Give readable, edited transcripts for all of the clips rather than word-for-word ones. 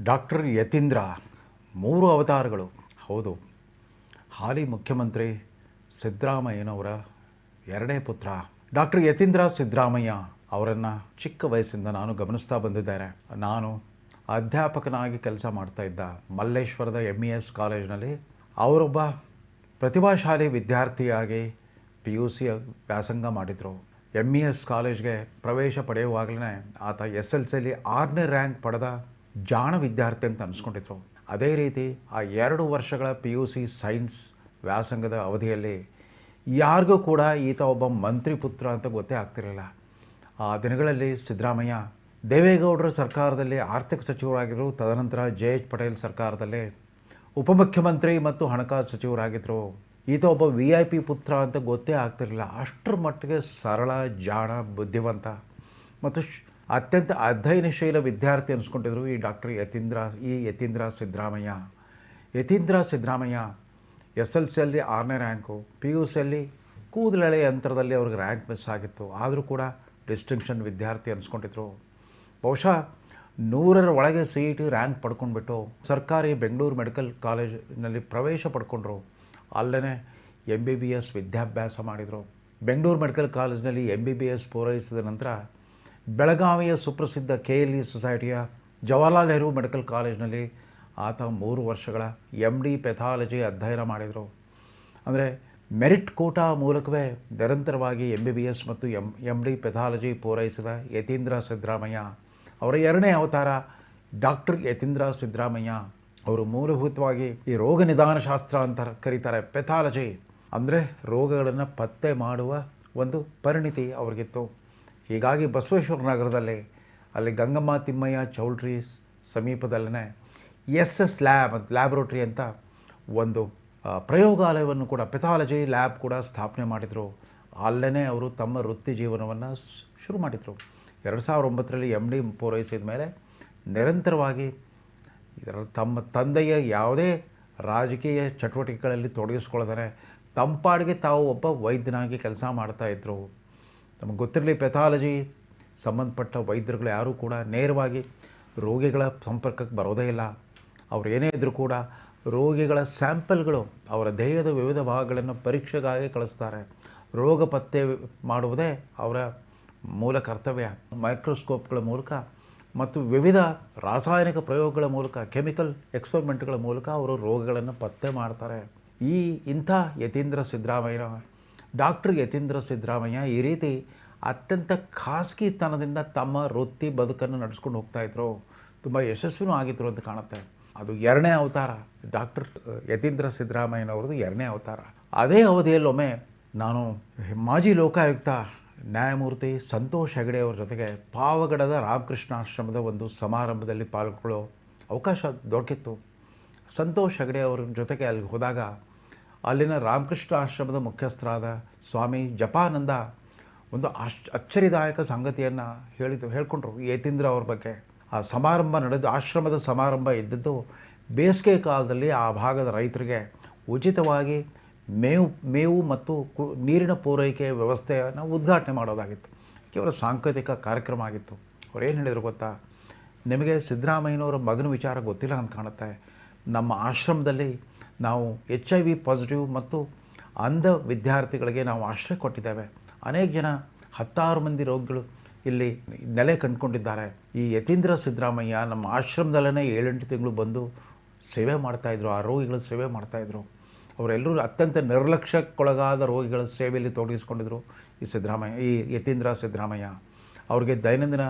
Doctor Yathindra 3 ಅವತಾರಗಳು. ಹೌದು, ಹಾಲಿ ಮುಖ್ಯಮಂತ್ರಿ ಸಿದ್ದರಾಮಯ್ಯನವರ ಎರಡನೇ ಪುತ್ರ ಡಾಕ್ಟರ್ ಯತೀಂದ್ರ ಸಿದ್ದರಾಮಯ್ಯ ಅವರನ್ನು ಚಿಕ್ಕ ವಯಸ್ಸಿಂದ ನಾನು ಗಮನಿಸ್ತಾ ಬಂದಿದ್ದೇನೆ. ನಾನು ಅಧ್ಯಾಪಕನಾಗಿ ಕೆಲಸ ಮಾಡ್ತಾ ಇದ್ದ ಮಲ್ಲೇಶ್ವರದ MES ಕಾಲೇಜಿನಲ್ಲಿ ಅವರೊಬ್ಬ ಪ್ರತಿಭಾಶಾಲಿ ವಿದ್ಯಾರ್ಥಿಯಾಗಿ PUC ವ್ಯಾಸಂಗ ಮಾಡಿದರು. MES ಕಾಲೇಜ್ಗೆ ಪ್ರವೇಶ ಪಡೆಯುವಾಗಲೇ ಆತ SLCಯಲ್ಲಿ 6ನೇ ರ್ಯಾಂಕ್ ಪಡೆದ ಜಾಣ ವಿದ್ಯಾರ್ಥಿ ಅಂತ ಅನಿಸ್ಕೊಂಡಿದ್ರು. ಅದೇ ರೀತಿ ಆ 2 ವರ್ಷಗಳ PUC ಸೈನ್ಸ್ ವ್ಯಾಸಂಗದ ಅವಧಿಯಲ್ಲಿ ಯಾರಿಗೂ ಕೂಡ ಈತ ಒಬ್ಬ ಮಂತ್ರಿ ಪುತ್ರ ಅಂತ ಗೊತ್ತೇ ಆಗ್ತಿರಲಿಲ್ಲ. ಆ ದಿನಗಳಲ್ಲಿ ಸಿದ್ದರಾಮಯ್ಯ ದೇವೇಗೌಡರ ಸರ್ಕಾರದಲ್ಲಿ ಆರ್ಥಿಕ ಸಚಿವರಾಗಿದ್ದರು. ತದನಂತರ JH ಪಟೇಲ್ ಸರ್ಕಾರದಲ್ಲಿ ಉಪಮುಖ್ಯಮಂತ್ರಿ ಮತ್ತು ಹಣಕಾಸು ಸಚಿವರಾಗಿದ್ದರು. ಈತ ಒಬ್ಬ VIP ಪುತ್ರ ಅಂತ ಗೊತ್ತೇ ಆಗ್ತಿರಲಿಲ್ಲ. ಅಷ್ಟರ ಮಟ್ಟಿಗೆ ಸರಳ, ಜಾಣ, ಬುದ್ಧಿವಂತ ಮತ್ತು ಅತ್ಯಂತ ಅಧ್ಯಯನಶೀಲ ವಿದ್ಯಾರ್ಥಿ ಅನಿಸ್ಕೊಂಡಿದ್ರು ಈ ಡಾಕ್ಟರ್ ಯತೀಂದ್ರ ಸಿದ್ದರಾಮಯ್ಯ. ಯತೀಂದ್ರ ಸಿದ್ದರಾಮಯ್ಯ SLCಯಲ್ಲಿ 6ನೇ ರ್ಯಾಂಕು, PUCಯಲ್ಲಿ ಕೂದಲೆಳೆ ಯಂತ್ರದಲ್ಲಿ ಅವ್ರಿಗೆ ರ್ಯಾಂಕ್ ಮಿಸ್ ಆಗಿತ್ತು. ಆದರೂ ಕೂಡ ಡಿಸ್ಟಿಂಕ್ಷನ್ ವಿದ್ಯಾರ್ಥಿ ಅನಿಸ್ಕೊಂಡಿದ್ರು. ಬಹುಶಃ 100ರ ಒಳಗೆ CET ರ್ಯಾಂಕ್ ಪಡ್ಕೊಂಡ್ಬಿಟ್ಟು ಸರ್ಕಾರಿ ಬೆಂಗಳೂರು ಮೆಡಿಕಲ್ ಕಾಲೇಜಿನಲ್ಲಿ ಪ್ರವೇಶ ಪಡ್ಕೊಂಡ್ರು. ಅಲ್ಲೇ MBBS ವಿದ್ಯಾಭ್ಯಾಸ ಮಾಡಿದರು. ಬೆಂಗಳೂರು ಮೆಡಿಕಲ್ ಕಾಲೇಜಿನಲ್ಲಿ MBBS ಪೂರೈಸಿದ ನಂತರ ಬೆಳಗಾವಿಯ ಸುಪ್ರಸಿದ್ಧ KLE ಸೊಸೈಟಿಯ ಜವಾಹರ್ಲಾಲ್ ನೆಹರು ಮೆಡಿಕಲ್ ಕಾಲೇಜಿನಲ್ಲಿ ಆತ 3 ವರ್ಷಗಳ MD ಪೆಥಾಲಜಿ ಅಧ್ಯಯನ ಮಾಡಿದರು. ಅಂದರೆ ಮೆರಿಟ್ ಕೋಟಾ ಮೂಲಕವೇ ನಿರಂತರವಾಗಿ MBBS ಮತ್ತು MD ಪೆಥಾಲಜಿ ಪೂರೈಸಿದ ಯತೀಂದ್ರ ಸಿದ್ದರಾಮಯ್ಯ ಅವರ ಎರಡನೇ ಅವತಾರ ಡಾಕ್ಟರ್ ಯತೀಂದ್ರ ಸಿದ್ದರಾಮಯ್ಯ. ಅವರು ಮೂಲಭೂತವಾಗಿ ಈ ರೋಗ ನಿದಾನ ಶಾಸ್ತ್ರ ಅಂತ ಕರೀತಾರೆ. ಪೆಥಾಲಜಿ ಅಂದರೆ ರೋಗಗಳನ್ನು ಪತ್ತೆ ಮಾಡುವ ಒಂದು ಪರಿಣಿತಿ ಅವ್ರಿಗಿತ್ತು. ಹೀಗಾಗಿ ಬಸವೇಶ್ವರ ನಗರದಲ್ಲಿ ಅಲ್ಲಿ ಗಂಗಮ್ಮ ತಿಮ್ಮಯ್ಯ ಚೌಲ್ಟ್ರಿ ಸಮೀಪದಲ್ಲೇ SS ಲ್ಯಾಬ್ರೋಟ್ರಿ ಅಂತ ಒಂದು ಪ್ರಯೋಗಾಲಯವನ್ನು ಕೂಡ, ಪೆಥಾಲಜಿ ಲ್ಯಾಬ್ ಕೂಡ ಸ್ಥಾಪನೆ ಮಾಡಿದರು. ಅಲ್ಲೇ ಅವರು ತಮ್ಮ ವೃತ್ತಿ ಜೀವನವನ್ನು ಶುರು ಮಾಡಿದರು. 2009ರಲ್ಲಿ MD ಪೂರೈಸಿದ ಮೇಲೆ ನಿರಂತರವಾಗಿ ತಮ್ಮ ತಂದೆಯ ಯಾವುದೇ ರಾಜಕೀಯ ಚಟುವಟಿಕೆಗಳಲ್ಲಿ ತೊಡಗಿಸ್ಕೊಳ್ಳೋದರೆ ತಂಪಾಡಿಗೆ ತಾವು ಒಬ್ಬ ವೈದ್ಯನಾಗಿ ಕೆಲಸ ಮಾಡ್ತಾಯಿದ್ರು. ನಮಗೆ ಗೊತ್ತಿರಲಿ, ಪೆಥಾಲಜಿ ಸಂಬಂಧಪಟ್ಟ ವೈದ್ಯರುಗಳು ಯಾರೂ ಕೂಡ ನೇರವಾಗಿ ರೋಗಿಗಳ ಸಂಪರ್ಕಕ್ಕೆ ಬರೋದೇ ಇಲ್ಲ. ಅವ್ರು ಏನೇ ಇದ್ದರೂ ಕೂಡ ರೋಗಿಗಳ ಸ್ಯಾಂಪಲ್ಗಳು, ಅವರ ದೇಹದ ವಿವಿಧ ಭಾಗಗಳನ್ನು ಪರೀಕ್ಷೆಗಾಗಿ ಕಳಿಸ್ತಾರೆ. ರೋಗ ಪತ್ತೆ ಮಾಡುವುದೇ ಅವರ ಮೂಲ ಕರ್ತವ್ಯ. ಮೈಕ್ರೋಸ್ಕೋಪ್ಗಳ ಮೂಲಕ ಮತ್ತು ವಿವಿಧ ರಾಸಾಯನಿಕ ಪ್ರಯೋಗಗಳ ಮೂಲಕ, ಕೆಮಿಕಲ್ ಎಕ್ಸ್ಪರಿಮೆಂಟ್ಗಳ ಮೂಲಕ ಅವರು ರೋಗಗಳನ್ನು ಪತ್ತೆ ಮಾಡ್ತಾರೆ. ಇಂಥ ಡಾಕ್ಟರ್ ಯತೀಂದ್ರ ಸಿದ್ದರಾಮಯ್ಯ ಈ ರೀತಿ ಅತ್ಯಂತ ಖಾಸಗಿತನದಿಂದ ತಮ್ಮ ವೃತ್ತಿ ಬದುಕನ್ನು ನಡೆಸ್ಕೊಂಡು ಹೋಗ್ತಾಯಿದ್ರು. ತುಂಬ ಯಶಸ್ವಿನೂ ಆಗಿದ್ರು ಅಂತ ಕಾಣುತ್ತೆ. ಅದು ಎರಡನೇ ಅವತಾರ, ಡಾಕ್ಟರ್ ಯತೀಂದ್ರ ಸಿದ್ದರಾಮಯ್ಯನವ್ರದ್ದು ಎರಡನೇ ಅವತಾರ. ಅದೇ ಅವಧಿಯಲ್ಲೊಮ್ಮೆ ನಾನು ಮಾಜಿ ಲೋಕಾಯುಕ್ತ ನ್ಯಾಯಮೂರ್ತಿ ಸಂತೋಷ್ ಹೆಗಡೆ ಅವ್ರ ಜೊತೆಗೆ ಪಾವಗಡದ ರಾಮಕೃಷ್ಣ ಆಶ್ರಮದ ಒಂದು ಸಮಾರಂಭದಲ್ಲಿ ಪಾಲ್ಗೊಳ್ಳೋ ಅವಕಾಶ ದೊರಕಿತ್ತು. ಸಂತೋಷ್ ಹೆಗಡೆ ಅವ್ರ ಜೊತೆಗೆ ಅಲ್ಲಿಗೆ ಹೋದಾಗ ಅಲ್ಲಿನ ರಾಮಕೃಷ್ಣ ಆಶ್ರಮದ ಮುಖ್ಯಸ್ಥರಾದ ಸ್ವಾಮಿ ಜಪಾನಂದ ಒಂದು ಅಚ್ಚರಿದಾಯಕ ಸಂಗತಿಯನ್ನು ಹೇಳ್ಕೊಂಡ್ರು ಯತೀಂದ್ರ ಅವ್ರ ಬಗ್ಗೆ. ಆ ಸಮಾರಂಭ ಆಶ್ರಮದ ಸಮಾರಂಭ ಇದ್ದದ್ದು ಬೇಸಿಗೆ ಕಾಲದಲ್ಲಿ ಆ ಭಾಗದ ರೈತರಿಗೆ ಉಚಿತವಾಗಿ ಮೇವು ಮತ್ತು ನೀರಿನ ಪೂರೈಕೆ ವ್ಯವಸ್ಥೆಯನ್ನು ಉದ್ಘಾಟನೆ ಮಾಡೋದಾಗಿತ್ತು. ಕೇವಲ ಸಾಂಕೇತಿಕ ಕಾರ್ಯಕ್ರಮ ಆಗಿತ್ತು. ಅವ್ರು ಏನು ಹೇಳಿದ್ರು ಗೊತ್ತಾ, ನಿಮಗೆ ಸಿದ್ದರಾಮಯ್ಯನವರ ಮಗನ ವಿಚಾರ ಗೊತ್ತಿಲ್ಲ ಅಂತ ಕಾಣುತ್ತೆ. ನಮ್ಮ ಆಶ್ರಮದಲ್ಲಿ ನಾವು HIV ಪಾಸಿಟಿವ್ ಮತ್ತು ಅಂಧ ವಿದ್ಯಾರ್ಥಿಗಳಿಗೆ ನಾವು ಆಶ್ರಯ ಕೊಟ್ಟಿದ್ದೇವೆ. ಅನೇಕ ಜನ 10 ಮಂದಿ ರೋಗಿಗಳು ಇಲ್ಲಿ ನೆಲೆ ಕಂಡುಕೊಂಡಿದ್ದಾರೆ. ಈ ಯತೀಂದ್ರ ಸಿದ್ದರಾಮಯ್ಯ ನಮ್ಮ ಆಶ್ರಮದಲ್ಲೇ 7-8 ತಿಂಗಳು ಬಂದು ಸೇವೆ ಮಾಡ್ತಾಯಿದ್ರು, ಆ ರೋಗಿಗಳ ಸೇವೆ ಮಾಡ್ತಾಯಿದ್ರು. ಅವರೆಲ್ಲರೂ ಅತ್ಯಂತ ನಿರ್ಲಕ್ಷ್ಯಕ್ಕೊಳಗಾದ ರೋಗಿಗಳ ಸೇವೆಯಲ್ಲಿ ತೊಡಗಿಸ್ಕೊಂಡಿದ್ರು ಈ ಯತೀಂದ್ರ ಸಿದ್ದರಾಮಯ್ಯ. ಅವ್ರಿಗೆ ದೈನಂದಿನ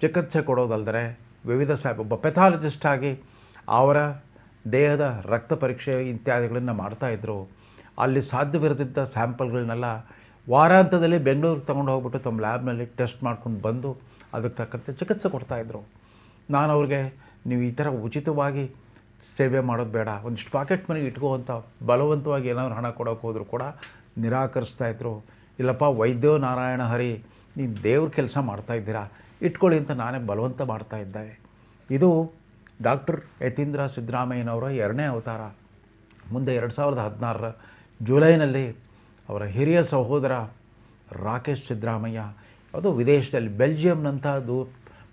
ಚಿಕಿತ್ಸೆ ಕೊಡೋದಲ್ಲದೆ ವಿವಿಧ ಒಬ್ಬ ಪೆಥಾಲಜಿಸ್ಟ್ ಆಗಿ ಅವರ ದೇಹದ ರಕ್ತ ಪರೀಕ್ಷೆ ಇತ್ಯಾದಿಗಳನ್ನು ಮಾಡ್ತಾಯಿದ್ರು. ಅಲ್ಲಿ ಸಾಧ್ಯವಿರದಿದ್ದ ಸ್ಯಾಂಪಲ್ಗಳನ್ನೆಲ್ಲ ವಾರಾಂತದಲ್ಲಿ ಬೆಂಗಳೂರಿಗೆ ತೊಗೊಂಡು ಹೋಗ್ಬಿಟ್ಟು ತಮ್ಮ ಲ್ಯಾಬ್ನಲ್ಲಿ ಟೆಸ್ಟ್ ಮಾಡ್ಕೊಂಡು ಬಂದು ಅದಕ್ಕೆ ತಕ್ಕಂತೆ ಚಿಕಿತ್ಸೆ ಕೊಡ್ತಾಯಿದ್ರು. ನಾನು ಅವ್ರಿಗೆ, ನೀವು ಈ ಥರ ಉಚಿತವಾಗಿ ಸೇವೆ ಮಾಡೋದು ಬೇಡ, ಒಂದಿಷ್ಟು ಪಾಕೆಟ್ ಮನಿ ಇಟ್ಕೋ ಅಂತ ಬಲವಂತವಾಗಿ ಏನಾದ್ರು ಹಣ ಕೊಡೋಕೆ ಹೋದರೂ ಕೂಡ ನಿರಾಕರಿಸ್ತಾಯಿದ್ರು. ಇಲ್ಲಪ್ಪ, ವೈದ್ಯೋ ನಾರಾಯಣ ಹರಿ, ನೀವು ದೇವ್ರ ಕೆಲಸ ಮಾಡ್ತಾಯಿದ್ದೀರಾ, ಇಟ್ಕೊಳ್ಳಿ ಅಂತ ನಾನೇ ಬಲವಂತ ಮಾಡ್ತಾಯಿದ್ದೆ. ಇದು ಡಾಕ್ಟರ್ ಯತೀಂದ್ರ ಸಿದ್ದರಾಮಯ್ಯನವರ ಎರಡನೇ ಅವತಾರ. ಮುಂದೆ 2016ರ ಜುಲೈನಲ್ಲಿ ಅವರ ಹಿರಿಯ ಸಹೋದರ ರಾಕೇಶ್ ಸಿದ್ದರಾಮಯ್ಯ ಅದು ವಿದೇಶದಲ್ಲಿ ಬೆಲ್ಜಿಯಂನಂಥ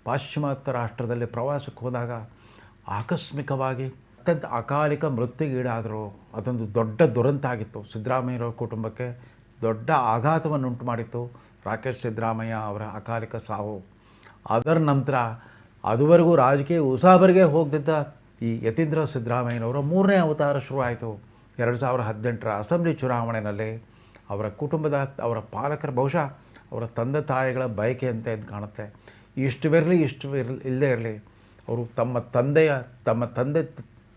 ಪಾಶ್ಚಿಮಾತ್ಯ ರಾಷ್ಟ್ರದಲ್ಲಿ ಪ್ರವಾಸಕ್ಕೆ ಹೋದಾಗ ಆಕಸ್ಮಿಕವಾಗಿ ಅತ್ಯಂತ ಅಕಾಲಿಕ ಮೃತ್ಯುಗೀಡಾದರು. ಅದೊಂದು ದೊಡ್ಡ ದುರಂತ ಆಗಿತ್ತು. ಸಿದ್ದರಾಮಯ್ಯರವ್ರ ಕುಟುಂಬಕ್ಕೆ ದೊಡ್ಡ ಆಘಾತವನ್ನುಂಟು ಮಾಡಿತ್ತು ರಾಕೇಶ್ ಸಿದ್ದರಾಮಯ್ಯ ಅವರ ಅಕಾಲಿಕ ಸಾವು. ಅದರ ನಂತರ ಅದುವರೆಗೂ ರಾಜಕೀಯ ಉಸಾಬರಿಗೆ ಹೋಗ್ತಿದ್ದ ಈ ಯತೀಂದ್ರ ಸಿದ್ದರಾಮಯ್ಯನವರ 3ನೇ ಅವತಾರ ಶುರುವಾಯಿತು 2018ರ ಅಸೆಂಬ್ಲಿ ಚುನಾವಣೆಯಲ್ಲಿ. ಅವರ ಕುಟುಂಬದ ಅವರ ಪಾಲಕರ ಬಹುಶಃ ಅವರ ತಂದೆ ತಾಯಿಗಳ ಬಯಕೆ ಅಂತ ಇದು ಕಾಣುತ್ತೆ. ಇಷ್ಟವಿರಲಿ ಇಲ್ಲದೇ ಇರಲಿ, ಅವರು ತಮ್ಮ ತಂದೆ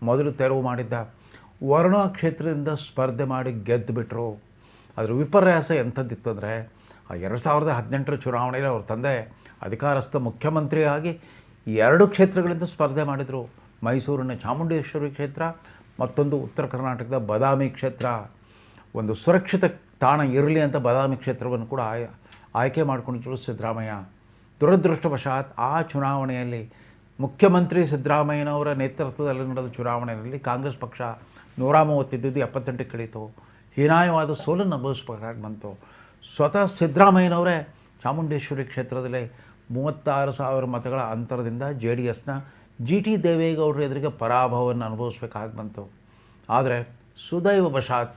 ಮೊದಲು ತೆರವು ಮಾಡಿದ್ದ ವರ್ಣಾ ಕ್ಷೇತ್ರದಿಂದ ಸ್ಪರ್ಧೆ ಮಾಡಿ ಗೆದ್ದು ಬಿಟ್ಟರು. ಅದರ ವಿಪರ್ಯಾಸ ಎಂಥದ್ದಿತ್ತು ಅಂದರೆ, ಆ 2018ರ ಚುನಾವಣೆಯಲ್ಲಿ ಅವ್ರ ತಂದೆ ಅಧಿಕಾರಸ್ಥ ಮುಖ್ಯಮಂತ್ರಿಯಾಗಿ 2 ಕ್ಷೇತ್ರಗಳಿಂದ ಸ್ಪರ್ಧೆ ಮಾಡಿದರು. ಮೈಸೂರಿನ ಚಾಮುಂಡೇಶ್ವರಿ ಕ್ಷೇತ್ರ, ಮತ್ತೊಂದು ಉತ್ತರ ಕರ್ನಾಟಕದ ಬಾದಾಮಿ ಕ್ಷೇತ್ರ. ಒಂದು ಸುರಕ್ಷಿತ ತಾಣ ಇರಲಿ ಅಂತ ಬಾದಾಮಿ ಕ್ಷೇತ್ರವನ್ನು ಕೂಡ ಆಯ್ಕೆ ಮಾಡಿಕೊಂಡಿದ್ದರು ಸಿದ್ದರಾಮಯ್ಯ. ದುರದೃಷ್ಟವಶಾತ್ ಆ ಚುನಾವಣೆಯಲ್ಲಿ ಮುಖ್ಯಮಂತ್ರಿ ಸಿದ್ದರಾಮಯ್ಯನವರ ನೇತೃತ್ವದಲ್ಲಿ ನಡೆದ ಚುನಾವಣೆಯಲ್ಲಿ ಕಾಂಗ್ರೆಸ್ ಪಕ್ಷ 130 78 ಇಳಿತು. ಹೀನಾಯವಾದ ಸೋಲನ್ನು ಅನುಭವಿಸಬೇಕಾಗಿ ಬಂತು. ಸ್ವತಃ ಸಿದ್ದರಾಮಯ್ಯನವರೇ ಚಾಮುಂಡೇಶ್ವರಿ ಕ್ಷೇತ್ರದಲ್ಲಿ 36,000 ಮತಗಳ ಅಂತರದಿಂದ JDSನ GT ದೇವೇಗೌಡರ ಎದುರಿಗೆ ಪರಾಭವವನ್ನು ಅನುಭವಿಸಬೇಕಾಗಿ ಬಂತು. ಆದರೆ ಸುದೈವವಶಾತ್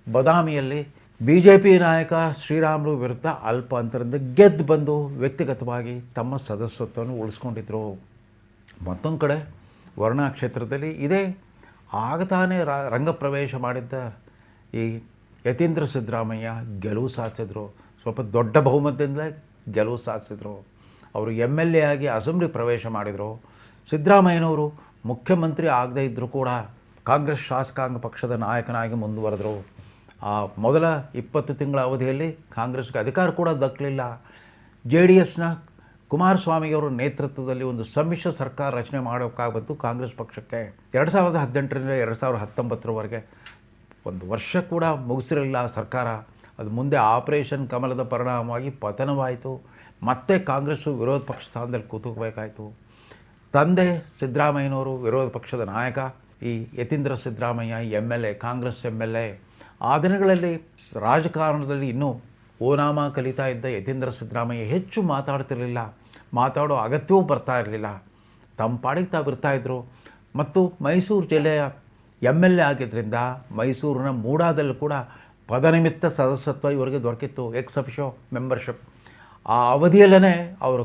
ಬಾದಾಮಿಯಲ್ಲಿ BJP ನಾಯಕ ಶ್ರೀರಾಮುಲು ವಿರುದ್ಧ ಅಲ್ಪ ಅಂತರದಿಂದ ಗೆದ್ದು ಬಂದು ವ್ಯಕ್ತಿಗತವಾಗಿ ತಮ್ಮ ಸದಸ್ಯತ್ವವನ್ನು ಉಳಿಸ್ಕೊಂಡಿದ್ದರು. ಮತ್ತೊಂದು ಕಡೆ ವರ್ಣಾ ಕ್ಷೇತ್ರದಲ್ಲಿ ಇದೇ ಆಗತಾನೆ ರಂಗಪ್ರವೇಶ ಮಾಡಿದ್ದ ಈ ಯತೀಂದ್ರ ಸಿದ್ದರಾಮಯ್ಯ ಗೆಲುವು ಸಾಧಿಸಿದ್ರು. ಸ್ವಲ್ಪ ದೊಡ್ಡ ಬಹುಮತದಿಂದ ಗೆಲುವು ಸಾಧಿಸಿದ್ರು. ಅವರು MLA ಆಗಿ ಅಸೆಂಬ್ಲಿ ಪ್ರವೇಶ ಮಾಡಿದರು. ಸಿದ್ದರಾಮಯ್ಯನವರು ಮುಖ್ಯಮಂತ್ರಿ ಆಗದೇ ಇದ್ದರೂ ಕೂಡ ಕಾಂಗ್ರೆಸ್ ಶಾಸಕಾಂಗ ಪಕ್ಷದ ನಾಯಕನಾಗಿ ಮುಂದುವರೆದರು. ಆ ಮೊದಲ 20 ತಿಂಗಳ ಅವಧಿಯಲ್ಲಿ ಕಾಂಗ್ರೆಸ್ಗೆ ಅಧಿಕಾರ ಕೂಡ ದಕ್ಕಲಿಲ್ಲ. JDSನ ಕುಮಾರಸ್ವಾಮಿಯವರ ನೇತೃತ್ವದಲ್ಲಿ ಒಂದು ಸಮ್ಮಿಶ್ರ ಸರ್ಕಾರ ರಚನೆ ಮಾಡೋಕ್ಕಾಗಬಂತು ಕಾಂಗ್ರೆಸ್ ಪಕ್ಷಕ್ಕೆ. 2018ರಿಂದ 2019ರವರೆಗೆ 1 ವರ್ಷ ಕೂಡ ಮುಗಿಸಿರಲಿಲ್ಲ ಸರ್ಕಾರ. ಅದು ಮುಂದೆ ಆಪರೇಷನ್ ಕಮಲದ ಪರಿಣಾಮವಾಗಿ ಪತನವಾಯಿತು. ಮತ್ತೆ ಕಾಂಗ್ರೆಸ್ಸು ವಿರೋಧ ಪಕ್ಷ ಸ್ಥಾನದಲ್ಲಿ ಕೂತ್ಕೋಬೇಕಾಯಿತು. ತಂದೆ ಸಿದ್ದರಾಮಯ್ಯನವರು ವಿರೋಧ ಪಕ್ಷದ ನಾಯಕ, ಈ ಯತೀಂದ್ರ ಸಿದ್ದರಾಮಯ್ಯ MLA, ಕಾಂಗ್ರೆಸ್ MLA. ಆ ದಿನಗಳಲ್ಲಿ ರಾಜಕಾರಣದಲ್ಲಿ ಇನ್ನೂ ಓನಾಮ ಕಲಿತಾ ಇದ್ದ ಯತೀಂದ್ರ ಸಿದ್ದರಾಮಯ್ಯ ಹೆಚ್ಚು ಮಾತಾಡ್ತಿರಲಿಲ್ಲ. ಮಾತಾಡೋ ಅಗತ್ಯವೂ ಬರ್ತಾ ಇರಲಿಲ್ಲ. ತಮ್ಮ ಪಾಡಿಗೆ ತಾವು ಇರ್ತಾಯಿದ್ರು. ಮತ್ತು ಮೈಸೂರು ಜಿಲ್ಲೆಯ MLA ಆಗಿದ್ದರಿಂದ ಮೈಸೂರಿನ ಮೂಡಾದಲ್ಲೂ ಕೂಡ ಪದನಿಮಿತ್ತ ಸದಸ್ಯತ್ವ ಇವರಿಗೆ ದೊರಕಿತ್ತು, ಎಕ್ಸ್ ಅಫಿಷೋ ಮೆಂಬರ್ಶಿಪ್. ಆ ಅವಧಿಯಲ್ಲೇ ಅವರ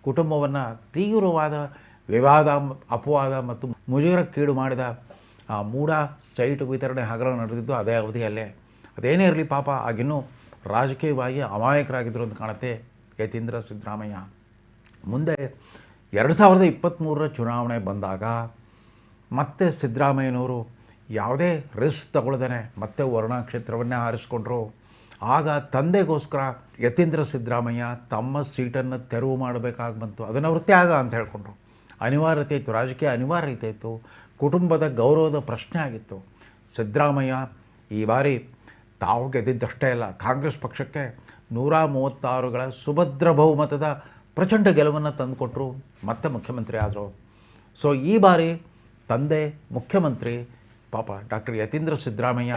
ಕುಟುಂಬವನ್ನು ತೀವ್ರವಾದ ವಿವಾದ, ಅಪವಾದ ಮತ್ತು ಮುಜುಗರಕ್ಕೀಡು ಮಾಡಿದ ಆ ಮೂಡ ಸೈಟ್ ವಿತರಣೆ ಹಗರಣ ನಡೆದಿದ್ದು ಅದೇ ಅವಧಿಯಲ್ಲೇ. ಅದೇನೇ ಇರಲಿ, ಪಾಪ ಆಗಿನ್ನೂ ರಾಜಕೀಯವಾಗಿ ಅಮಾಯಕರಾಗಿದ್ದರು ಅಂತ ಕಾಣುತ್ತೆ ಯತೀಂದ್ರ ಸಿದ್ದರಾಮಯ್ಯ. ಮುಂದೆ 2023ರ ಚುನಾವಣೆ ಬಂದಾಗ ಮತ್ತೆ ಸಿದ್ದರಾಮಯ್ಯನವರು ಯಾವುದೇ ರಿಸ್ಕ್ ತಗೊಳ್ದೇನೆ ಮತ್ತೆ ವರ್ಣಾ ಕ್ಷೇತ್ರವನ್ನೇ ಆರಿಸ್ಕೊಂಡ್ರು. ಆಗ ತಂದೆಗೋಸ್ಕರ ಯತೀಂದ್ರ ಸಿದ್ದರಾಮಯ್ಯ ತಮ್ಮ ಸೀಟನ್ನು ತೆರವು ಮಾಡಬೇಕಾಗಿ ಬಂತು. ಅದನ್ನು ಅವರು ತ್ಯಾಗ ಅಂತ ಹೇಳ್ಕೊಂಡ್ರು. ಅನಿವಾರ್ಯತೆ ಇತ್ತು, ರಾಜಕೀಯ ಅನಿವಾರ್ಯತೆ ಇತ್ತು, ಕುಟುಂಬದ ಗೌರವದ ಪ್ರಶ್ನೆ ಆಗಿತ್ತು. ಸಿದ್ದರಾಮಯ್ಯ ಈ ಬಾರಿ ತಾವು ಗೆದ್ದಿದ್ದಷ್ಟೇ ಅಲ್ಲ, ಕಾಂಗ್ರೆಸ್ ಪಕ್ಷಕ್ಕೆ 136ಗಳ ಸುಭದ್ರ ಬಹುಮತದ ಪ್ರಚಂಡ ಗೆಲುವನ್ನು ತಂದುಕೊಟ್ರು, ಮತ್ತೆ ಮುಖ್ಯಮಂತ್ರಿ ಆದರು. ಸೊ ಈ ಬಾರಿ ತಂದೆ ಮುಖ್ಯಮಂತ್ರಿ ಪಾಪ doctor Yathindra Siddaramaiah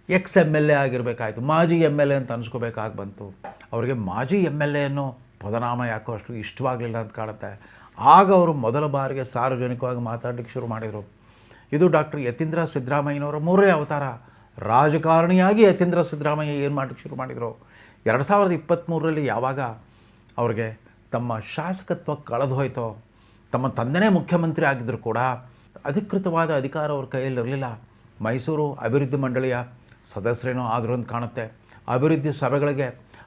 ex MLA ಆಗಿರಬೇಕಾಯ್ತು, ಮಾಜಿ MLA ಅಂತ ಅನಿಸ್ಕೋಬೇಕಾಗಿ ಬಂತು. ಅವರಿಗೆ ಮಾಜಿ MLA ಅನ್ನೋ ಪದನಾಮ ಯಾಕೋ ಅಷ್ಟು ಇಷ್ಟವಾಗಲಿಲ್ಲ ಅಂತ ಕಾಣುತ್ತೆ. ಆಗ ಅವರು ಮೊದಲ ಬಾರಿಗೆ ಸಾರ್ವಜನಿಕವಾಗಿ ಮಾತಾಡಲಿಕ್ಕೆ ಶುರು ಮಾಡಿದರು. ಇದು ಡಾಕ್ಟರ್ ಯತೀಂದ್ರ ಸಿದ್ದರಾಮಯ್ಯನವರ 3ನೇ ಅವತಾರ. ರಾಜಕಾರಣಿಯಾಗಿ ಯತೀಂದ್ರ ಸಿದ್ದರಾಮಯ್ಯ ಏನು ಮಾಡಲಿಕ್ಕೆ ಶುರು ಮಾಡಿದರು. 2023ರಲ್ಲಿ ಯಾವಾಗ ಅವ್ರಿಗೆ ತಮ್ಮ ಶಾಸಕತ್ವ ಕಳೆದು ಹೋಯ್ತೋ, ತಮ್ಮ ತಂದೆನೇ ಮುಖ್ಯಮಂತ್ರಿ ಆಗಿದ್ದರೂ ಕೂಡ ಅಧಿಕೃತವಾದ ಅಧಿಕಾರ ಅವ್ರ ಕೈಯಲ್ಲಿರಲಿಲ್ಲ. ಮೈಸೂರು ಅಭಿವೃದ್ಧಿ ಮಂಡಳಿಯ ಸದಸ್ಯರೇನೋ ಆದರೂ ಅಂತ ಕಾಣುತ್ತೆ.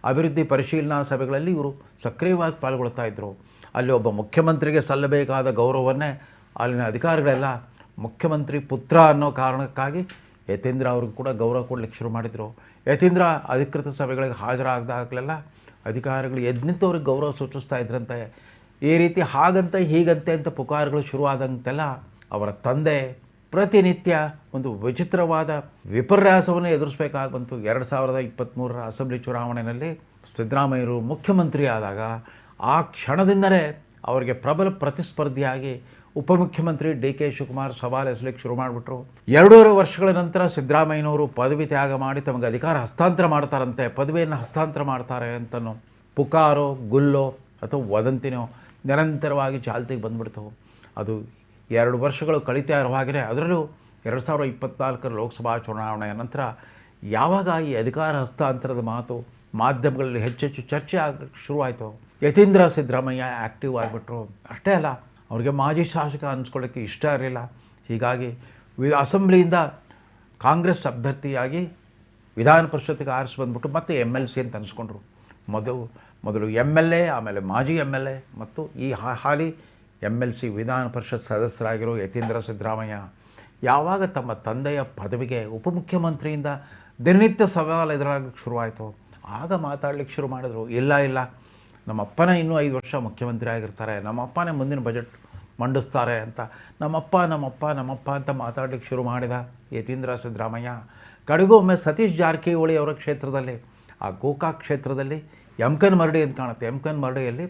ಅಭಿವೃದ್ಧಿ ಪರಿಶೀಲನಾ ಸಭೆಗಳಲ್ಲಿ ಇವರು ಸಕ್ರಿಯವಾಗಿ ಪಾಲ್ಗೊಳ್ತಾ ಇದ್ದರು. ಅಲ್ಲಿ ಒಬ್ಬ ಮುಖ್ಯಮಂತ್ರಿಗೆ ಸಲ್ಲಬೇಕಾದ ಗೌರವವನ್ನೇ ಅಲ್ಲಿನ ಅಧಿಕಾರಿಗಳೆಲ್ಲ ಮುಖ್ಯಮಂತ್ರಿ ಪುತ್ರ ಅನ್ನೋ ಕಾರಣಕ್ಕಾಗಿ ಯತೀಂದ್ರ ಅವ್ರಿಗೂ ಕೂಡ ಗೌರವ ಕೊಡಲಿಕ್ಕೆ ಶುರು ಮಾಡಿದರು. ಯತೀಂದ್ರ ಅಧಿಕೃತ ಸಭೆಗಳಿಗೆ ಹಾಜರಾಗದಾಗಲೆಲ್ಲ ಅಧಿಕಾರಿಗಳು ಎದ್ದು ನಿಂತು ಅವ್ರಿಗೆ ಗೌರವ ಸೂಚಿಸ್ತಾ ಇದ್ರಂತೆ. ಈ ರೀತಿ ಹಾಗಂತೆ ಹೀಗಂತೆ ಅಂತ ಪುಕಾರುಗಳು ಶುರುವಾದಂತೆಲ್ಲ ಅವರ ತಂದೆ ಪ್ರತಿನಿತ್ಯ ಒಂದು ವಿಚಿತ್ರವಾದ ವಿಪರ್ಯಾಸವನ್ನು ಎದುರಿಸಬೇಕಾಗಿ ಬಂತು. 2023ರ ಅಸೆಂಬ್ಲಿ ಚುನಾವಣೆಯಲ್ಲಿ ಸಿದ್ದರಾಮಯ್ಯರು ಮುಖ್ಯಮಂತ್ರಿ ಆದಾಗ ಆ ಕ್ಷಣದಿಂದಲೇ ಅವರಿಗೆ ಪ್ರಬಲ ಪ್ರತಿಸ್ಪರ್ಧಿಯಾಗಿ ಉಪಮುಖ್ಯಮಂತ್ರಿ DK ಶಿವಕುಮಾರ್ ಸವಾಲು ಎಸಲಿಕ್ಕೆ ಶುರು ಮಾಡಿಬಿಟ್ರು. 2.5 ವರ್ಷಗಳ ನಂತರ ಸಿದ್ದರಾಮಯ್ಯನವರು ಪದವಿ ತ್ಯಾಗ ಮಾಡಿ ತಮಗೆ ಅಧಿಕಾರ ಹಸ್ತಾಂತರ ಮಾಡ್ತಾರಂತೆ, ಪದವಿಯನ್ನು ಹಸ್ತಾಂತರ ಮಾಡ್ತಾರೆ ಅಂತನೋ ಪುಕಾರೋ, ಗುಲ್ಲೋ ಅಥವಾ ವದಂತಿನೋ ನಿರಂತರವಾಗಿ ಚಾಲ್ತಿಗೆ ಬಂದುಬಿಡ್ತು. ಅದು 2 ವರ್ಷಗಳು ಕಳೀತಾ ಇರುವಾಗಲೇ ಅದರಲ್ಲೂ 2024 ಲೋಕಸಭಾ ಚುನಾವಣೆಯ ನಂತರ ಯಾವಾಗ ಈ ಅಧಿಕಾರ ಹಸ್ತಾಂತರದ ಮಾತು ಮಾಧ್ಯಮಗಳಲ್ಲಿ ಹೆಚ್ಚೆಚ್ಚು ಚರ್ಚೆ ಆಗಕ್ಕೆ ಶುರುವಾಯಿತು, ಯತೀಂದ್ರ ಸಿದ್ದರಾಮಯ್ಯ ಆ್ಯಕ್ಟಿವ್ ಆಗಿಬಿಟ್ರು. ಅಷ್ಟೇ ಅಲ್ಲ, ಅವ್ರಿಗೆ ಮಾಜಿ ಶಾಸಕ ಅನಿಸ್ಕೊಳ್ಳೋಕ್ಕೆ ಇಷ್ಟ ಇರಲಿಲ್ಲ. ಹೀಗಾಗಿ ಅಸೆಂಬ್ಲಿಯಿಂದ ಕಾಂಗ್ರೆಸ್ ಅಭ್ಯರ್ಥಿಯಾಗಿ ವಿಧಾನ ಪರಿಷತ್ತಿಗೆ ಆರಿಸಿ ಬಂದ್ಬಿಟ್ಟು ಮತ್ತೆ MLC ಅಂತ ಅನಿಸ್ಕೊಂಡ್ರು. ಮೊದಲು MLA, ಆಮೇಲೆ ಮಾಜಿ MLA ಮತ್ತು ಈ ಹಾಲಿ MLC ವಿಧಾನ ಪರಿಷತ್ ಸದಸ್ಯರಾಗಿರೋ ಯತೀಂದ್ರ ಸಿದ್ದರಾಮಯ್ಯ ಯಾವಾಗ ತಮ್ಮ ತಂದೆಯ ಪದವಿಗೆ ಉಪಮುಖ್ಯಮಂತ್ರಿಯಿಂದ ದಿನನಿತ್ಯ ಸವಾಲು ಎದುರಾಗಕ್ಕೆ ಶುರುವಾಯಿತು, ಆಗ ಮಾತಾಡ್ಲಿಕ್ಕೆ ಶುರು ಮಾಡಿದ್ರು. ಇಲ್ಲ ನಮ್ಮಪ್ಪನೇ ಇನ್ನೂ 5 ವರ್ಷ ಮುಖ್ಯಮಂತ್ರಿ ಆಗಿರ್ತಾರೆ, ನಮ್ಮಪ್ಪನೇ ಮುಂದಿನ ಬಜೆಟ್ ಮಂಡಿಸ್ತಾರೆ ಅಂತ ನಮ್ಮಪ್ಪ ಅಂತ ಮಾತಾಡ್ಲಿಕ್ಕೆ ಶುರು ಮಾಡಿದ ಯತೀಂದ್ರ ಸಿದ್ದರಾಮಯ್ಯ. ಕಡೆಗೊಮ್ಮೆ ಸತೀಶ್ ಜಾರಕಿಹೊಳಿ ಅವರ ಕ್ಷೇತ್ರದಲ್ಲಿ, ಆ ಗೋಕಾಕ್ ಕ್ಷೇತ್ರದಲ್ಲಿ ಎಮ್ಕನ್ ಮರಡಿ ಅಂತ ಕಾಣುತ್ತೆ, ಎಮ್ಕನ್ ಮರಡಿಯಲ್ಲಿ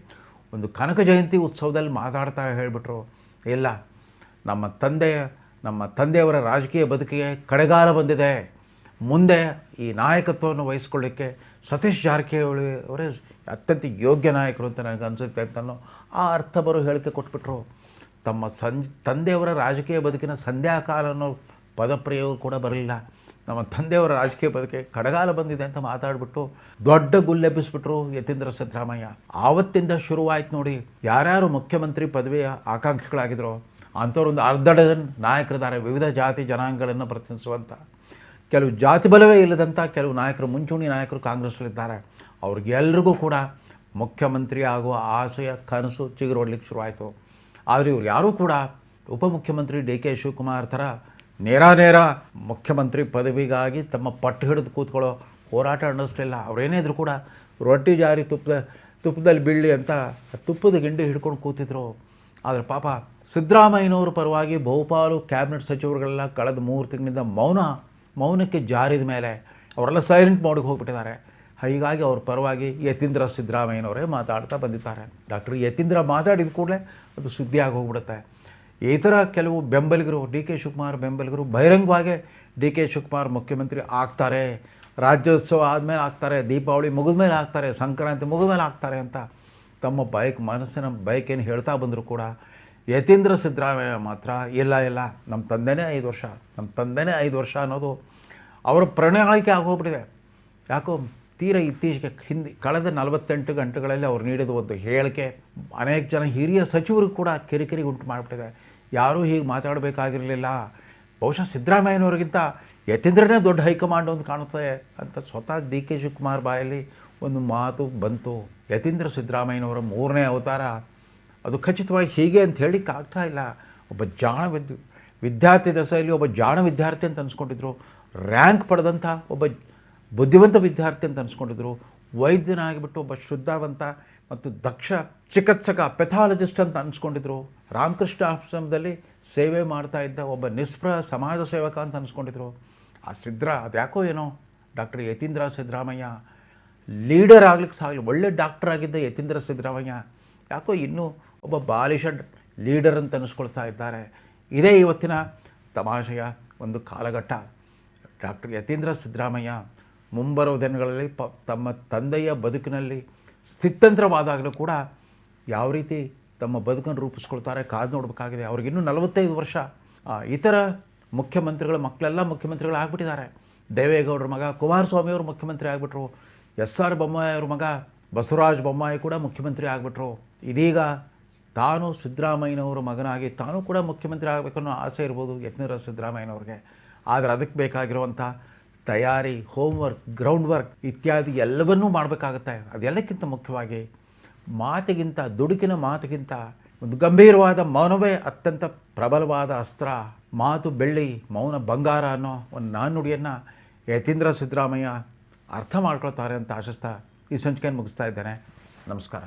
ಒಂದು ಕನಕ ಜಯಂತಿ ಉತ್ಸವದಲ್ಲಿ ಮಾತಾಡ್ತಾ ಹೇಳಿಬಿಟ್ರು, ಇಲ್ಲ ನಮ್ಮ ತಂದೆಯವರ ರಾಜಕೀಯ ಬದುಕಿಗೆ ಕಡೆಗಾಲ ಬಂದಿದೆ, ಮುಂದೆ ಈ ನಾಯಕತ್ವವನ್ನು ವಹಿಸ್ಕೊಳ್ಳಿಕ್ಕೆ ಸತೀಶ್ ಜಾರಕಿಹೊಳಿ ಅವರೇ ಅತ್ಯಂತ ಯೋಗ್ಯ ನಾಯಕರು ಅಂತ ನನಗೆ ಅನಿಸುತ್ತೆ ಅಂತಲೂ ಆ ಅರ್ಥ ಬರೋ ಹೇಳಿಕೆ ಕೊಟ್ಬಿಟ್ರು. ತಮ್ಮ ತಂದೆಯವರ ರಾಜಕೀಯ ಬದುಕಿನ ಸಂಧ್ಯಾಕಾಲ ಅನ್ನೋ ಪದಪ್ರಯೋಗ ಕೂಡ ಬರಲಿಲ್ಲ. ನಮ್ಮ ತಂದೆಯವರ ರಾಜಕೀಯ ಬದುಕಿಗೆ ಕಡೆಗಾಲ ಬಂದಿದೆ ಅಂತ ಮಾತಾಡಿಬಿಟ್ಟು ದೊಡ್ಡ ಗುಲ್ಲೆಬ್ಬಿಸ್ಬಿಟ್ರು ಯತೀಂದ್ರ ಸಿದ್ದರಾಮಯ್ಯ. ಆವತ್ತಿಂದ ಶುರುವಾಯ್ತು ನೋಡಿ, ಯಾರ್ಯಾರು ಮುಖ್ಯಮಂತ್ರಿ ಪದವಿಯ ಆಕಾಂಕ್ಷಿಗಳಾಗಿದ್ರೋ ಅಂಥವ್ರೊಂದು ಅರ್ಧ ಡಜನ್ ನಾಯಕರಿದ್ದಾರೆ, ವಿವಿಧ ಜಾತಿ ಜನಾಂಗಗಳನ್ನು ಪ್ರತಿನಿಧಿಸುವಂಥ. ಕೆಲವು ಜಾತಿ ಬಲವೇ ಇಲ್ಲದಂಥ ಕೆಲವು ನಾಯಕರು, ಮುಂಚೂಣಿ ನಾಯಕರು ಕಾಂಗ್ರೆಸ್ಸಲ್ಲಿದ್ದಾರೆ. ಅವ್ರಿಗೆಲ್ರಿಗೂ ಕೂಡ ಮುಖ್ಯಮಂತ್ರಿ ಆಗುವ ಆಸೆಯ ಕನಸು ಚಿಗುರೊಡ್ಲಿಕ್ಕೆ ಶುರುವಾಯಿತು. ಆದರೆ ಇವ್ರು ಯಾರೂ ಕೂಡ ಉಪಮುಖ್ಯಮಂತ್ರಿ DK ಶಿವಕುಮಾರ್ ಥರ ನೇರ ಮುಖ್ಯಮಂತ್ರಿ ಪದವಿಗಾಗಿ ತಮ್ಮ ಪಟ್ಟು ಹಿಡಿದು ಕೂತ್ಕೊಳ್ಳೋ ಹೋರಾಟ ಅನ್ನಿಸ್ಲಿಲ್ಲ. ಅವರೇನಿದ್ರು ಕೂಡ ರೊಟ್ಟಿ ಜಾರಿ ತುಪ್ಪದಲ್ಲಿ ಬೀಳಲಿ ಅಂತ ತುಪ್ಪದ ಗಿಂಡಿ ಹಿಡ್ಕೊಂಡು ಕೂತಿದ್ರು. ಆದರೆ ಪಾಪ ಸಿದ್ದರಾಮಯ್ಯನವ್ರ ಪರವಾಗಿ ಬಹುಪಾಲು ಕ್ಯಾಬಿನೆಟ್ ಸಚಿವರುಗಳೆಲ್ಲ ಕಳೆದ 3 ತಿಂಗಳಿಂದ ಮೌನಕ್ಕೆ ಜಾರಿದ ಮೇಲೆ ಅವರೆಲ್ಲ ಸೈಲೆಂಟ್ ಮೋಡ್ಗೆ ಹೋಗ್ಬಿಟ್ಟಿದ್ದಾರೆ. ಹೀಗಾಗಿ ಅವ್ರ ಪರವಾಗಿ ಯತೀಂದ್ರ ಸಿದ್ದರಾಮಯ್ಯನವರೇ ಮಾತಾಡ್ತಾ ಬಂದಿದ್ದಾರೆ. ಡಾಕ್ಟರ್ ಯತೀಂದ್ರ ಮಾತಾಡಿದ ಕೂಡಲೇ ಅದು ಸುದ್ದಿಯಾಗಿ ಹೋಗ್ಬಿಡುತ್ತೆ. ಈ ಥರ ಕೆಲವು ಬೆಂಬಲಿಗರು, DK ಶಿವಕುಮಾರ್ ಬೆಂಬಲಿಗರು ಬಹಿರಂಗವಾಗಿ DK ಶಿವಕುಮಾರ್ ಮುಖ್ಯಮಂತ್ರಿ ಆಗ್ತಾರೆ, ರಾಜ್ಯೋತ್ಸವ ಆದಮೇಲೆ ಆಗ್ತಾರೆ, ದೀಪಾವಳಿ ಮುಗಿದ ಮೇಲೆ ಆಗ್ತಾರೆ, ಸಂಕ್ರಾಂತಿ ಮುಗಿದ ಮೇಲೆ ಆಗ್ತಾರೆ ಅಂತ ತಮ್ಮ ಮನಸ್ಸಿನ ಬೈಕೇನು ಹೇಳ್ತಾ ಬಂದರೂ ಕೂಡ ಯತೀಂದ್ರ ಸಿದ್ದರಾಮಯ್ಯ ಮಾತ್ರ ಇಲ್ಲ ನಮ್ಮ ತಂದೆನೇ 5 ವರ್ಷ ಅನ್ನೋದು ಅವರ ಪ್ರಣಾಳಿಕೆ ಆಗೋಗ್ಬಿಟ್ಟಿದೆ. ಯಾಕೋ ತೀರ ಇತ್ತೀಚೆಗೆ ಕಳೆದ 48 ಗಂಟೆಗಳಲ್ಲಿ ಅವ್ರು ನೀಡಿದ ಒಂದು ಹೇಳಿಕೆ ಅನೇಕ ಜನ ಹಿರಿಯ ಸಚಿವರಿಗೂ ಕೂಡ ಕಿರಿಕಿರಿ ಉಂಟು ಮಾಡಿಬಿಟ್ಟಿದೆ. ಯಾರೂ ಹೀಗೆ ಮಾತಾಡಬೇಕಾಗಿರಲಿಲ್ಲ, ಬಹುಶಃ ಸಿದ್ದರಾಮಯ್ಯನವ್ರಿಗಿಂತ ಯತೀಂದ್ರನೇ ದೊಡ್ಡ ಹೈಕಮಾಂಡ್ ಒಂದು ಕಾಣುತ್ತೆ ಅಂತ ಸ್ವತಃ DK ಶಿವಕುಮಾರ್ ಬಾಯಲ್ಲಿ ಒಂದು ಮಾತು ಬಂತು. ಯತೀಂದ್ರ ಸಿದ್ದರಾಮಯ್ಯನವರ 3ನೇ ಅವತಾರ ಅದು ಖಚಿತವಾಗಿ ಹೀಗೆ ಅಂತ ಹೇಳಿಕ್ಕೆ ಆಗ್ತಾ ಇಲ್ಲ. ಒಬ್ಬ ಜಾಣ ವಿದ್ಯಾರ್ಥಿ ದಶೆಯಲ್ಲಿ ಒಬ್ಬ ಜಾಣ ವಿದ್ಯಾರ್ಥಿ ಅಂತ ಅನ್ಸ್ಕೊಂಡಿದ್ರು, ರ್ಯಾಂಕ್ ಪಡೆದಂಥ ಒಬ್ಬ ಬುದ್ಧಿವಂತ ವಿದ್ಯಾರ್ಥಿ ಅಂತ ಅನ್ಸ್ಕೊಂಡಿದ್ರು, ವೈದ್ಯನಾಗಿಬಿಟ್ಟು ಒಬ್ಬ ಶುದ್ಧವಂತ ಮತ್ತು ದಕ್ಷ ಚಿಕಿತ್ಸಕ ಪೆಥಾಲಜಿಸ್ಟ್ ಅಂತ ಅನ್ಸ್ಕೊಂಡಿದ್ರು, ರಾಮಕೃಷ್ಣ ಆಶ್ರಮದಲ್ಲಿ ಸೇವೆ ಮಾಡ್ತಾ ಇದ್ದ ಒಬ್ಬ ನಿಸ್ಪೃಹ ಸಮಾಜ ಸೇವಕ ಅಂತ ಅನ್ಸ್ಕೊಂಡಿದ್ರು. ಅದ್ಯಾಕೋ ಏನೋ ಡಾಕ್ಟರ್ ಯತೀಂದ್ರ ಸಿದ್ದರಾಮಯ್ಯ ಲೀಡರ್ ಆಗ್ಲಿಕ್ಕೆ ಸಾಗಲಿ, ಒಳ್ಳೆ ಡಾಕ್ಟರ್ ಆಗಿದ್ದ ಯತೀಂದ್ರ ಸಿದ್ದರಾಮಯ್ಯ ಯಾಕೋ ಇನ್ನೂ ಒಬ್ಬ ಬಾಲಿಶ ಲೀಡರ್ ಅಂತ ಅನಿಸ್ಕೊಳ್ತಾ ಇದ್ದಾರೆ. ಇದೇ ಇವತ್ತಿನ ತಮಾಷೆಯ ಒಂದು ಕಾಲಘಟ್ಟ. ಡಾಕ್ಟರ್ ಯತೀಂದ್ರ ಸಿದ್ದರಾಮಯ್ಯ ಮುಂಬರುವ ದಿನಗಳಲ್ಲಿ ತಮ್ಮ ತಂದೆಯ ಬದುಕಿನಲ್ಲಿ ಸ್ಥಿತ್ಯಂತರವಾದಾಗಲೂ ಕೂಡ ಯಾವ ರೀತಿ ತಮ್ಮ ಬದುಕನ್ನು ರೂಪಿಸ್ಕೊಳ್ತಾರೆ ಕಾದು ನೋಡಬೇಕಾಗಿದೆ. ಅವ್ರಿಗಿನ್ನೂ 45 ವರ್ಷ. ಇತರ ಮುಖ್ಯಮಂತ್ರಿಗಳ ಮಕ್ಕಳೆಲ್ಲ ಮುಖ್ಯಮಂತ್ರಿಗಳು ಆಗಿಬಿಟ್ಟಿದ್ದಾರೆ. ದೇವೇಗೌಡರ ಮಗ ಕುಮಾರಸ್ವಾಮಿಯವರು ಮುಖ್ಯಮಂತ್ರಿ ಆಗಿಬಿಟ್ರು, SR ಬೊಮ್ಮಾಯಿ ಅವ್ರ ಮಗ ಬಸವರಾಜ ಬೊಮ್ಮಾಯಿ ಕೂಡ ಮುಖ್ಯಮಂತ್ರಿ ಆಗಿಬಿಟ್ರು. ಇದೀಗ ತಾನು ಸಿದ್ದರಾಮಯ್ಯನವರ ಮಗನಾಗಿ ತಾನು ಕೂಡ ಮುಖ್ಯಮಂತ್ರಿ ಆಗಬೇಕನ್ನೋ ಆಸೆ ಇರ್ಬೋದು ಯತೀಂದ್ರ ಸಿದ್ದರಾಮಯ್ಯನವ್ರಿಗೆ. ಆದರೆ ಅದಕ್ಕೆ ಬೇಕಾಗಿರುವಂಥ ತಯಾರಿ, ಹೋಮ್ವರ್ಕ್, ಗ್ರೌಂಡ್ ವರ್ಕ್ ಇತ್ಯಾದಿ ಎಲ್ಲವನ್ನೂ ಮಾಡಬೇಕಾಗತ್ತೆ. ಅದೆಲ್ಲಕ್ಕಿಂತ ಮುಖ್ಯವಾಗಿ ದುಡುಕಿನ ಮಾತಿಗಿಂತ ಒಂದು ಗಂಭೀರವಾದ ಮೌನವೇ ಅತ್ಯಂತ ಪ್ರಬಲವಾದ ಅಸ್ತ್ರ. ಮಾತು ಬೆಳ್ಳಿ, ಮೌನ ಬಂಗಾರ ಅನ್ನೋ ಒಂದು ನಾಣ್ಣುಡಿಯನ್ನು ಯತೀಂದ್ರ ಸಿದ್ದರಾಮಯ್ಯ ಅರ್ಥ ಮಾಡ್ಕೊಳ್ತಾರೆ ಅಂತ ಆಶಿಸ್ತಾ ಈ ಸಂಚಿಕೆಯನ್ನು ಮುಗಿಸ್ತಾ ಇದ್ದೇನೆ. ನಮಸ್ಕಾರ.